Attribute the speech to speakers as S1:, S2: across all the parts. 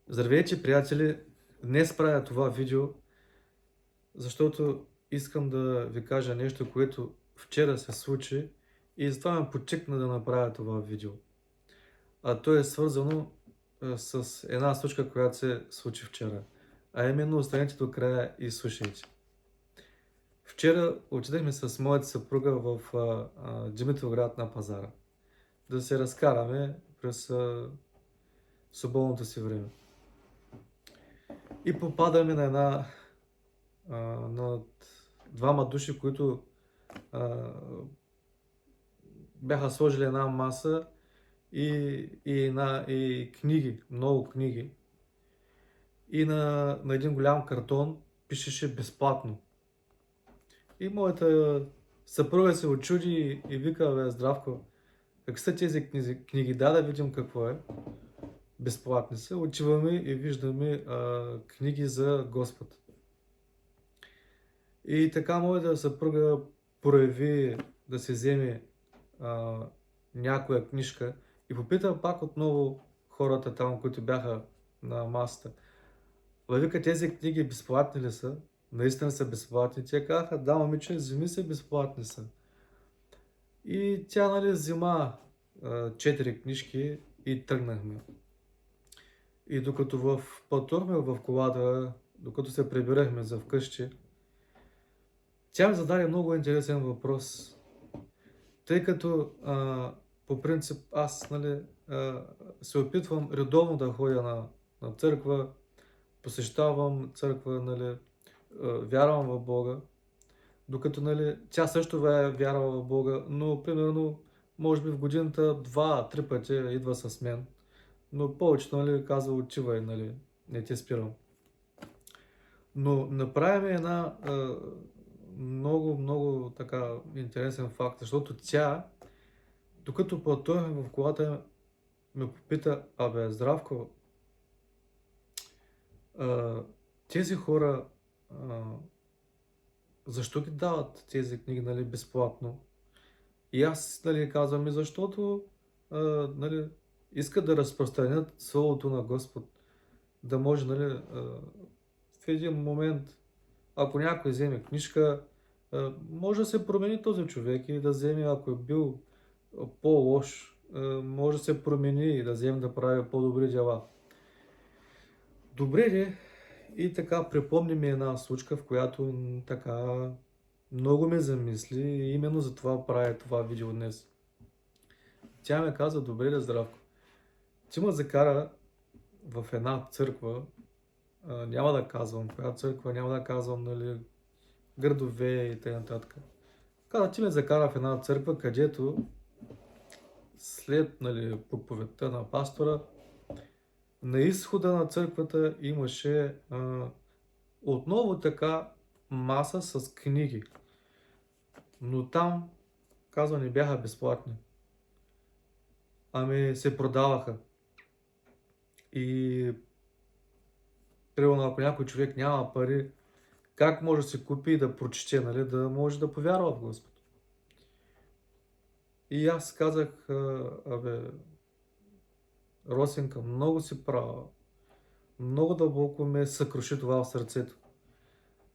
S1: Здравейте, приятели! Днес правя това видео, защото искам да ви кажа нещо, което вчера се случи и затова ме подтикна да направя това видео. А то е свързано с една случка, която се случи вчера. А именно останете до края и слушайте. Вчера отидахме с моята съпруга в Димитровград на пазара. Да се разкараме през свободното си време. И попадаме на двама души, които бяха сложили една маса и книги, много книги. И на един голям картон пишеше безплатно. И моята съпруга се очуди и вика: бе, Здравко, какви са тези книги? Да видим какво е. Безплатни са. Отиваме и виждаме книги за Господ. И така моята съпруга прояви да се вземе някоя книжка и попита пак отново хората там, които бяха на масата. Вика, тези книги безплатни ли са? Наистина са безплатни. Те казаха: да, момиче, вземи се, безплатни са. И тя, взема 4 книжки и тръгнахме. И докато пътувахме в колата, докато се прибирахме за вкъщи, тя ми зададе много интересен въпрос. Тъй като по принцип аз се опитвам редовно да ходя на църква, посещавам църква, вярвам в Бога, докато тя също вярва в Бога, но примерно може би в годината 2-3 пъти идва с мен, но повечето казва: отивай, не те спирам. Но направим една много така интересен факт, защото тя, докато пътувахме в колата, ме попита: абе, Здравко, тези хора защо ги дават тези книги безплатно? И аз казвам: защото искат да разпространят Словото на Господ, да може в един момент, ако някой вземе книжка, може да се промени този човек и да вземе, ако е бил по-лош, може да се промени и да вземе да прави по-добри дела. Добре ли? И така припомни ми една случка, в която така много ме замисли и именно за това правя това видео днес. Тя ме каза: добре ли, Здравко, ти ме закара в една църква, няма да казвам коя църква, няма да казвам градове и т.н. Каза: ти ме закара в една църква, където след проповедта на пастора, на изхода на църквата имаше отново така маса с книги. Но там, казва, не бяха безплатни. Ами се продаваха. И примерно, ако някой човек няма пари, как може да се купи и да прочете, да може да повярва в Господ? И аз казах: абе, Росенка, много си права. Много дълбоко ме съкруши това в сърцето.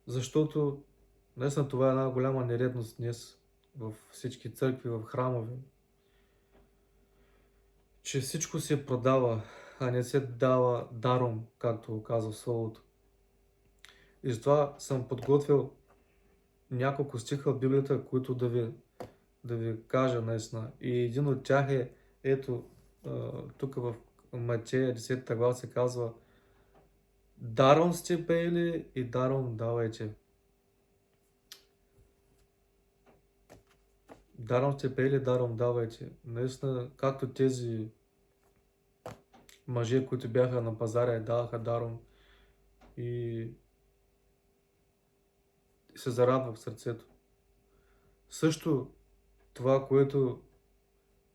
S1: Защото наистина това е една голяма нередност днес в всички църкви, в храмове. Че всичко се продава, а не се дава даром, както казва Словото. И затова съм подготвил няколко стиха в Библията, които да ви кажа наистина. И един от тях е, ето, тук в Матея 10 глава се казва: даром сте пеели и даром давайте. Даром сте пеели, даром давайте. Наистина, както тези мъже, които бяха на пазара и даваха даром, и се зарадвах в сърцето. Също това, което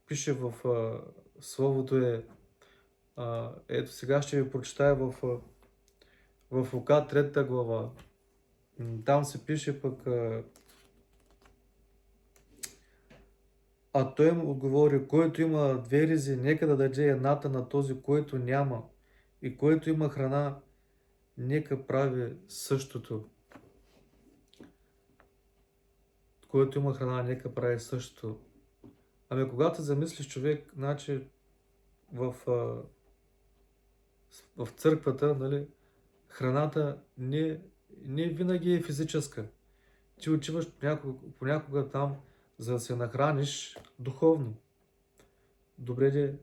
S1: пише в Словото е, ето сега ще ви прочитая в Лука 3 глава. Там се пише пък: а той му отговори: който има 2 ризи, нека да даде едната на този, който няма, И който има храна, нека прави същото. Който има храна, нека прави същото. Ами когато замислиш човек, значи в, в църквата, нали, храната не винаги е физическа. Ти отиваш понякога там, за да се нахраниш духовно. Добре де,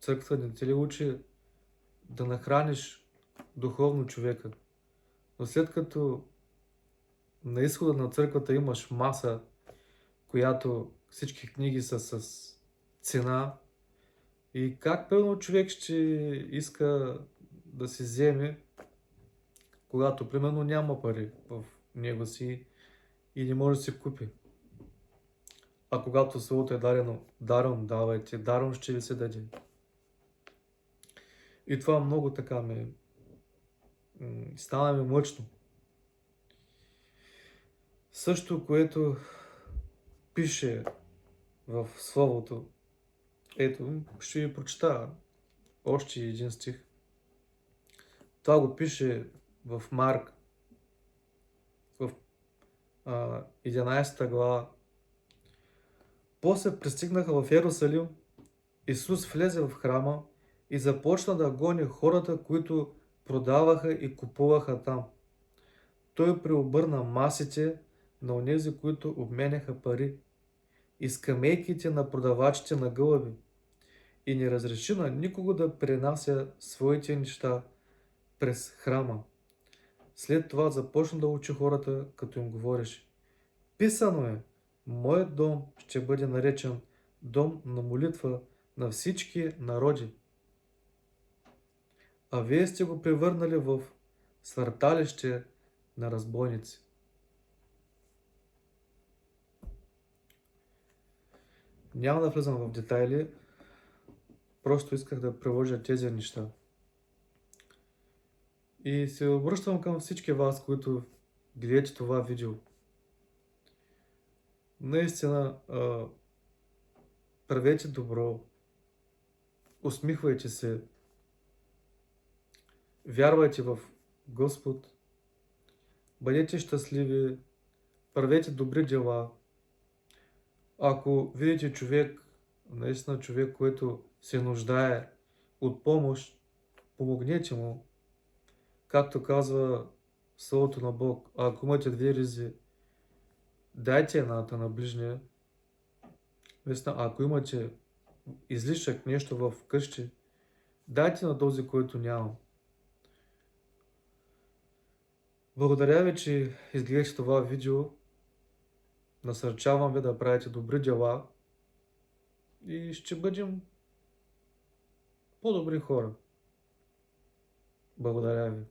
S1: църквата не те ли учи да нахраниш духовно човека? Но след като на изхода на църквата имаш маса, която всички книги са с цена, и как пълно човек ще иска да си вземе, когато примерно няма пари в него си и не може да си купи. А когато Словото е дадено, даром давайте, даром ще ви се даде. И това много така стана ми мъчно. Също, което пише в Словото, ето, ще ви прочита още един стих. Това го пише в Марк, в 11 глава. После пристигнаха в Йерусалим, Исус влезе в храма и започна да гони хората, които продаваха и купуваха там. Той преобърна масите на онези, които обменяха пари, и скамейките на продавачите на гълъби, и не разреши на никого да пренася своите неща през храма. След това започна да учи хората, като им говореше: Писано е, моят дом ще бъде наречен дом на молитва на всички народи. А вие сте го превърнали в свърталище на разбойници. Няма да влизам в детайли, просто исках да приложа тези неща. И се обръщам към всички вас, които гледате това видео. Наистина, правете добро, усмихвайте се, вярвайте в Господ, бъдете щастливи, правете добри дела. Ако видите човек, наистина човек, който се нуждае от помощ, помогнете му. Както казва Словото на Бог, ако имате две ризи, дайте едната на ближния. Наистина, ако имате излишък нещо в къщи, дайте на този, който няма. Благодаря ви, че изгледахте това видео. Насърчавам ви да правите добри дела и ще бъдем по-добри хора. Благодаря ви.